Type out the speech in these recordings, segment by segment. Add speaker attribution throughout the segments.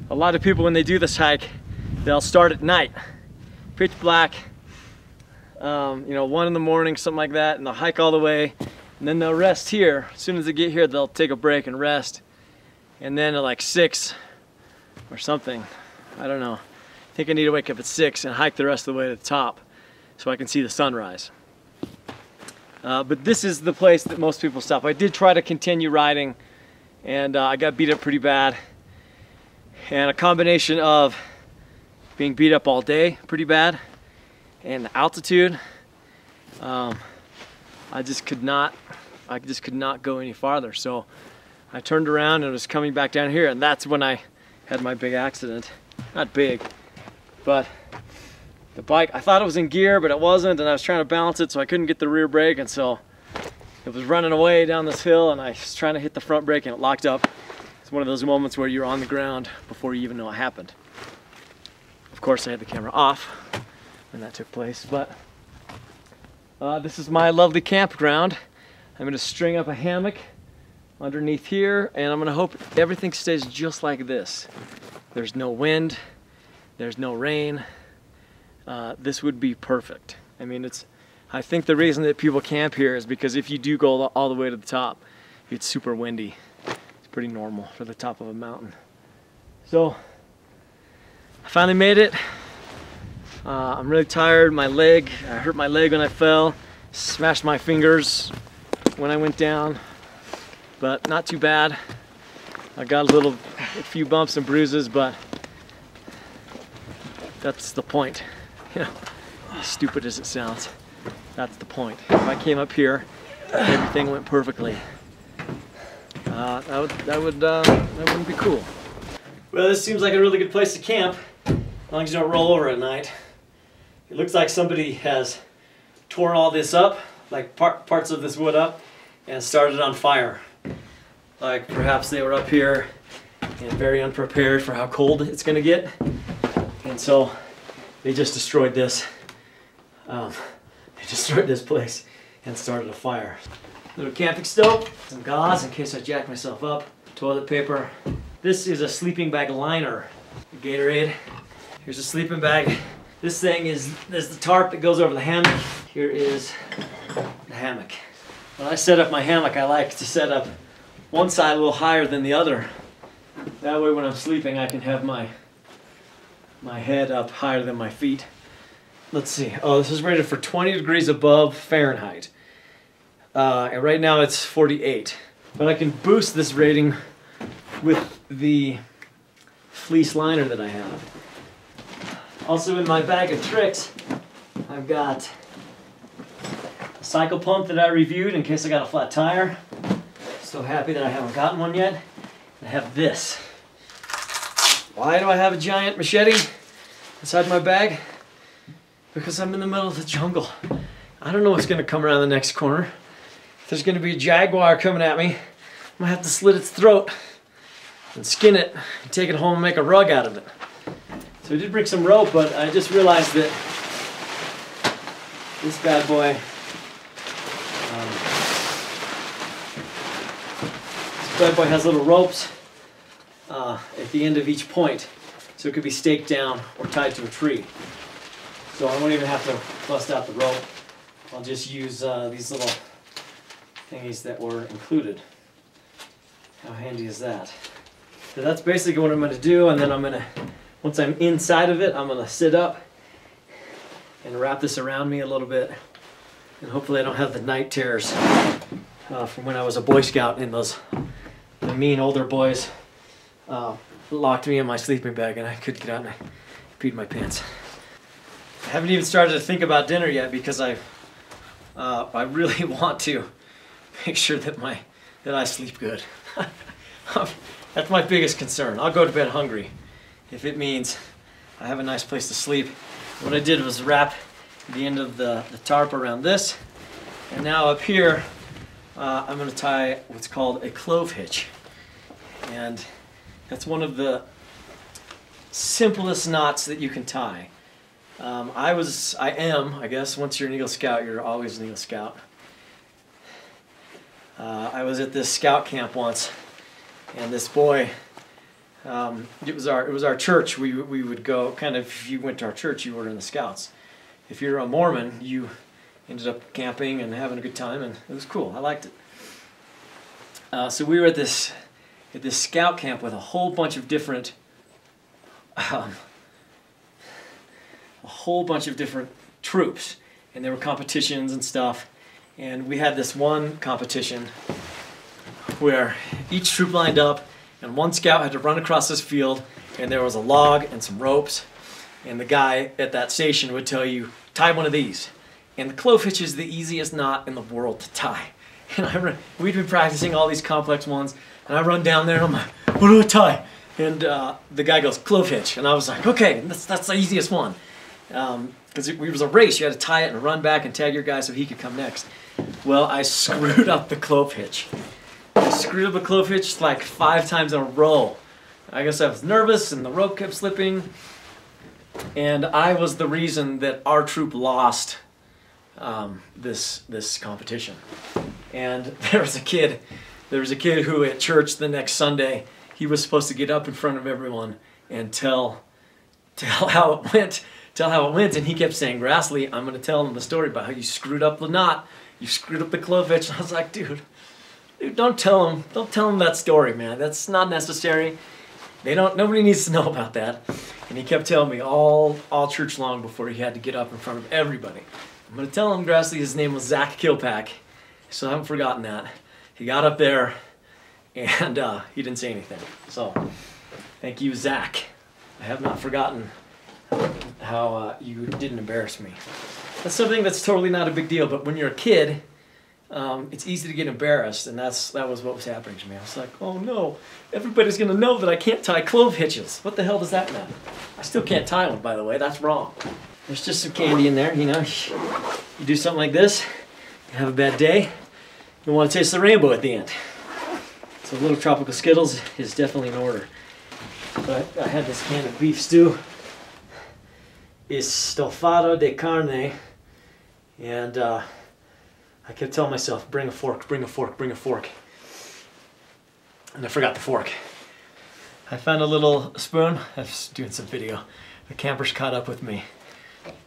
Speaker 1: a lot of people when they do this hike, they'll start at night, pitch black, you know, 1 in the morning, something like that, and they'll hike all the way, and then they'll rest here. As soon as they get here, they'll take a break and rest, and then at like 6 or something, I don't know, I think I need to wake up at 6 and hike the rest of the way to the top so I can see the sunrise. But this is the place that most people stop. I did try to continue riding, and I got beat up pretty bad, and a combination of being beat up all day pretty bad and the altitude, I just could not go any farther. So I turned around and was coming back down here, and that's when I had my big accident. Not big, but the bike, I thought it was in gear, but it wasn't, and I was trying to balance it so I couldn't get the rear brake, and so it was running away down this hill, and I was trying to hit the front brake and it locked up. It's one of those moments where you're on the ground before you even know it happened. Of course, I had the camera off when that took place, but this is my lovely campground. I'm going to string up a hammock underneath here, and I'm going to hope everything stays just like this. There's no wind, there's no rain. This would be perfect. I mean, I think the reason that people camp here is because if you do go all the way to the top, it's super windy. It's pretty normal for the top of a mountain. So I finally made it. I'm really tired. I hurt my leg when I fell, smashed my fingers when I went down, but not too bad. I got a few bumps and bruises, but that's the point. You know, as stupid as it sounds, that's the point. If I came up here, everything went perfectly. That wouldn't be cool. Well, this seems like a really good place to camp, as long as you don't roll over at night. It looks like somebody has torn all this up, like parts of this wood up, and started on fire. Like perhaps they were up here and very unprepared for how cold it's gonna get, and so they just destroyed this. They destroyed this place and started a fire. Little camping stove, some gauze in case I jack myself up, toilet paper. This is a sleeping bag liner, Gatorade. Here's a sleeping bag. This thing there's the tarp that goes over the hammock. Here is the hammock. When I set up my hammock, I like to set up one side a little higher than the other. That way when I'm sleeping, I can have my head up higher than my feet. Let's see. Oh, this is rated for 20 degrees above Fahrenheit. And right now it's 48. But I can boost this rating with the fleece liner that I have. Also in my bag of tricks, I've got a cycle pump that I reviewed in case I got a flat tire. So happy that I haven't gotten one yet. I have this. Why do I have a giant machete inside my bag? Because I'm in the middle of the jungle. I don't know what's gonna come around the next corner. If there's gonna be a jaguar coming at me, I'm gonna have to slit its throat and skin it and take it home and make a rug out of it. So I did bring some rope, but I just realized that this bad boy, has little ropes at the end of each point, so it could be staked down or tied to a tree. So I won't even have to bust out the rope. I'll just use these little thingies that were included. How handy is that? So that's basically what I'm going to do, and then once I'm inside of it, I'm going to sit up and wrap this around me a little bit, and hopefully I don't have the night terrors from when I was a Boy Scout, and the mean older boys locked me in my sleeping bag and I couldn't get out, and I peed my pants. I haven't even started to think about dinner yet because I really want to make sure that I sleep good. That's my biggest concern. I'll go to bed hungry if it means I have a nice place to sleep. What I did was wrap the end of the tarp around this, and now up here I'm going to tie what's called a clove hitch, and that's one of the simplest knots that you can tie. I am, I guess, once you're an Eagle Scout, you're always an Eagle Scout. I was at this scout camp once, and this boy It was our church. We would go kind of, if you went to our church, you were in the Scouts. If you're a Mormon, you ended up camping and having a good time, and it was cool. I liked it. So we were at this scout camp with a whole bunch of different troops, and there were competitions and stuff. And we had this one competition where each troop lined up, and one scout had to run across this field, and there was a log and some ropes, and the guy at that station would tell you, tie one of these. And the clove hitch is the easiest knot in the world to tie. And we'd been practicing all these complex ones, and I run down there and I'm like, what do I tie? And the guy goes, clove hitch. And I was like, okay, that's the easiest one. Because it was a race. You had to tie it and run back and tag your guy so he could come next. Well, I screwed up the clove hitch. I screwed up the clove hitch like 5 times in a row. I guess I was nervous and the rope kept slipping. And I was the reason that our troop lost this competition. And there was a kid who at church the next Sunday, he was supposed to get up in front of everyone and tell how it went. And he kept saying, Grassley, I'm going to tell him the story about how you screwed up the knot, you screwed up the clove hitch. And I was like, dude, don't tell him that story, man. That's not necessary. Nobody needs to know about that. And he kept telling me all church long before he had to get up in front of everybody. I'm going to tell him, Grassley, his name was Zach Kilpack. So I haven't forgotten that. He got up there and he didn't say anything. So thank you, Zach. I have not forgotten how you didn't embarrass me. That's something that's totally not a big deal, but when you're a kid, it's easy to get embarrassed, and that was what was happening to me. I was like, oh no, everybody's gonna know that I can't tie clove hitches. What the hell does that matter? I still can't tie one, by the way. That's wrong. There's just some candy in there, you know. You do something like this, you have a bad day, you want to taste the rainbow at the end. So a little tropical Skittles is definitely in order. But I had this can of beef stew. Estofado de carne, and I kept telling myself, bring a fork, bring a fork, bring a fork. And I forgot the fork. I found a little spoon. I was doing some video. The campers caught up with me,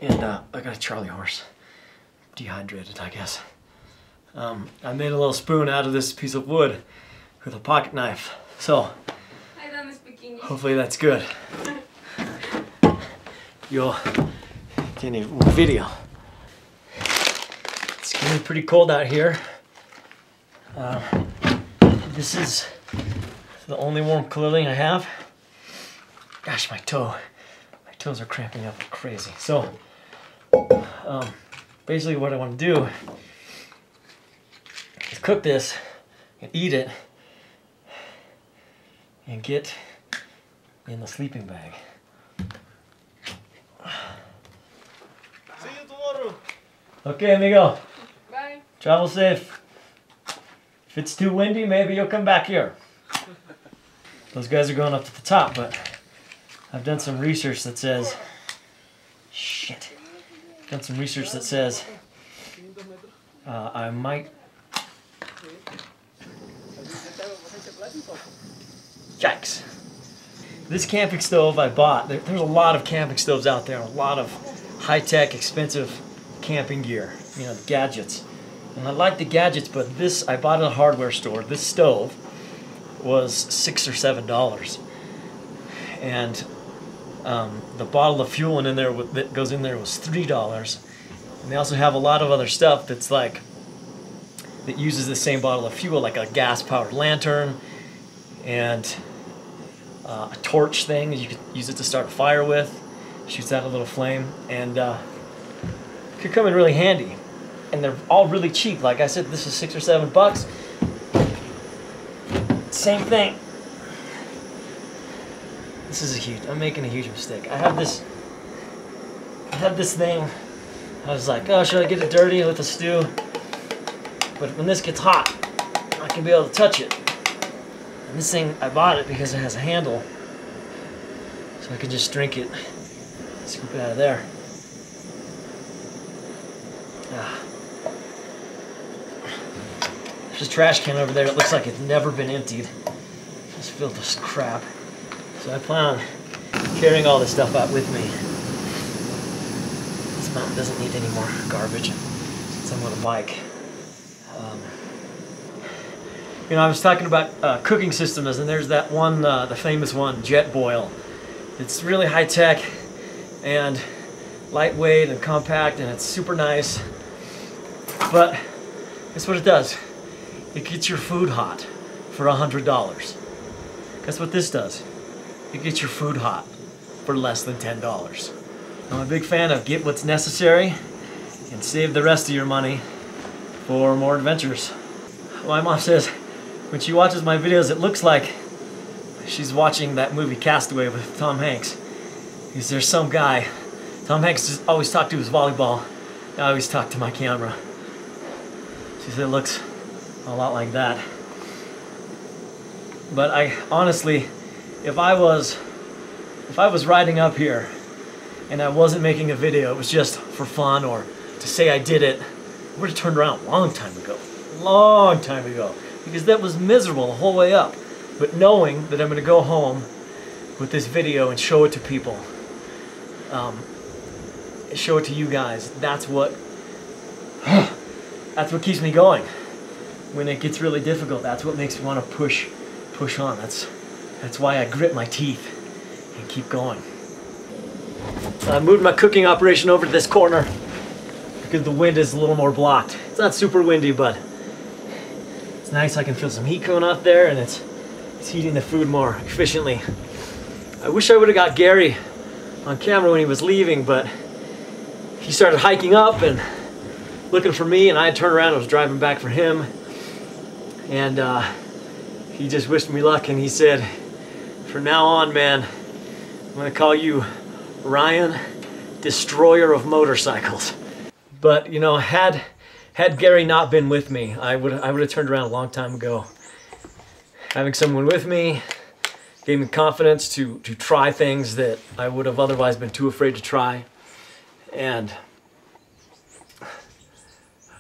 Speaker 1: and I got a Charlie horse. Dehydrated, I guess. I made a little spoon out of this piece of wood with a pocket knife. So, hopefully that's good. You'll get a video. It's getting pretty cold out here. This is the only warm clothing I have. Gosh, my toes are cramping up like crazy. So, basically what I want to do is cook this and eat it and get in the sleeping bag.
Speaker 2: See you tomorrow.
Speaker 1: Okay, amigo.
Speaker 3: Bye.
Speaker 1: Travel safe. If it's too windy, maybe you'll come back here. Those guys are going up to the top, but I've done some research that says, I might. Yikes. This camping stove I bought, there's a lot of camping stoves out there, a lot of high-tech, expensive camping gear, you know, gadgets. And I like the gadgets, but this, I bought at a hardware store. This stove was $6 or $7. And the bottle of fuel in there that goes in there was $3. And they also have a lot of other stuff that's like, that uses the same bottle of fuel, like a gas-powered lantern and a torch thing. You could use it to start a fire with. Shoots out a little flame, and could come in really handy. And they're all really cheap. Like I said, this is $6 or $7. Same thing. This is I'm making a huge mistake. I had this thing. I was like, oh, should I get it dirty with the stew? But when this gets hot, I can be able to touch it. And this thing, I bought it because it has a handle, so I can just drink it. Scoop it out of there. There's a trash can over there. It looks like it's never been emptied. It's filled with crap. So I plan on carrying all this stuff out with me. This mountain doesn't need any more garbage since I'm on a bike. You know, I was talking about cooking systems, and there's that one, the famous one, Jet Boil. It's really high tech and lightweight and compact, and it's super nice. But guess what it does? It gets your food hot for $100. Guess what this does? It gets your food hot for less than $10. I'm a big fan of get what's necessary and save the rest of your money for more adventures. My mom says when she watches my videos, it looks like she's watching that movie Castaway with Tom Hanks. Because there's some guy, Tom Hanks just always talked to his volleyball, I always talk to my camera. She said it looks a lot like that. But I honestly, if I was riding up here and I wasn't making a video, it was just for fun or to say I did it, I would have turned around a long time ago. Long time ago. Because that was miserable the whole way up. But knowing that I'm going to go home with this video and show it to people, show it to you guys, that's what keeps me going. When it gets really difficult, that's what makes me want to push on. That's why I grit my teeth and keep going. I moved my cooking operation over to this corner because the wind is a little more blocked. It's not super windy, but it's nice. I can feel some heat coming off there, and it's heating the food more efficiently. I wish I would have got Gary on camera when he was leaving, but he started hiking up and looking for me, and I turned around and was driving back for him. And he just wished me luck, and he said, from now on, man, I'm gonna call you Ryan, Destroyer of Motorcycles. But you know, had Gary not been with me, I would have turned around a long time ago. Having someone with me gave me confidence to try things that I would have otherwise been too afraid to try. And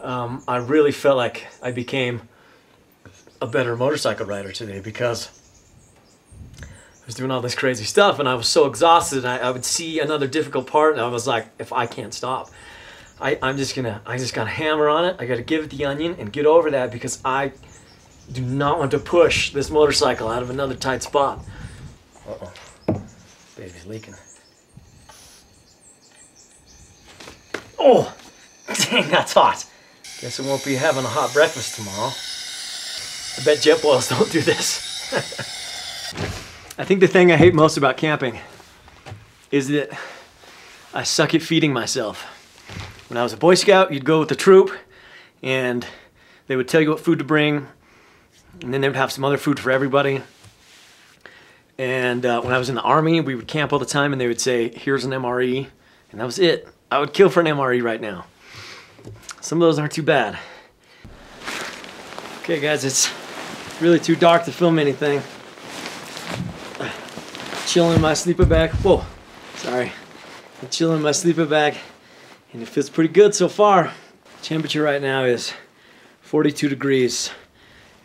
Speaker 1: I really felt like I became a better motorcycle rider today because I was doing all this crazy stuff and I was so exhausted, and I would see another difficult part and I was like, if I can't stop, I just gotta hammer on it. I gotta give it the onion and get over that, because I do not want to push this motorcycle out of another tight spot. Uh-oh, baby's leaking. Oh, dang, that's hot. Guess I won't be having a hot breakfast tomorrow. I bet jet boils don't do this. I think the thing I hate most about camping is that I suck at feeding myself. When I was a Boy Scout, you'd go with the troop and they would tell you what food to bring, and then they would have some other food for everybody. And when I was in the Army, we would camp all the time and they would say, here's an MRE, and that was it. I would kill for an MRE right now. Some of those aren't too bad. Okay guys, it's really too dark to film anything. Chilling in my sleeper bag. Whoa, sorry. I'm chilling in my sleeper bag and it feels pretty good so far. Temperature right now is 42 degrees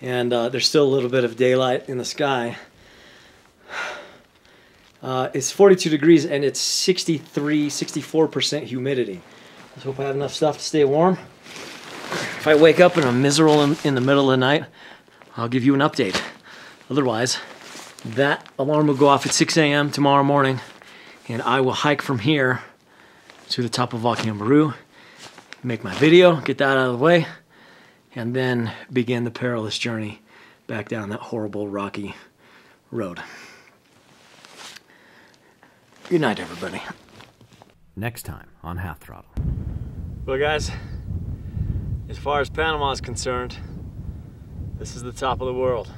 Speaker 1: and there's still a little bit of daylight in the sky. It's 42 degrees and it's 64% humidity. Let's hope I have enough stuff to stay warm. If I wake up and I'm miserable in the middle of the night, I'll give you an update. Otherwise, that alarm will go off at 6 a.m. tomorrow morning, and I will hike from here to the top of Volcan Baru, make my video, get that out of the way, and then begin the perilous journey back down that horrible rocky road. Good night, everybody.
Speaker 3: Next time on Half Throttle.
Speaker 1: Well guys, as far as Panama is concerned, this is the top of the world.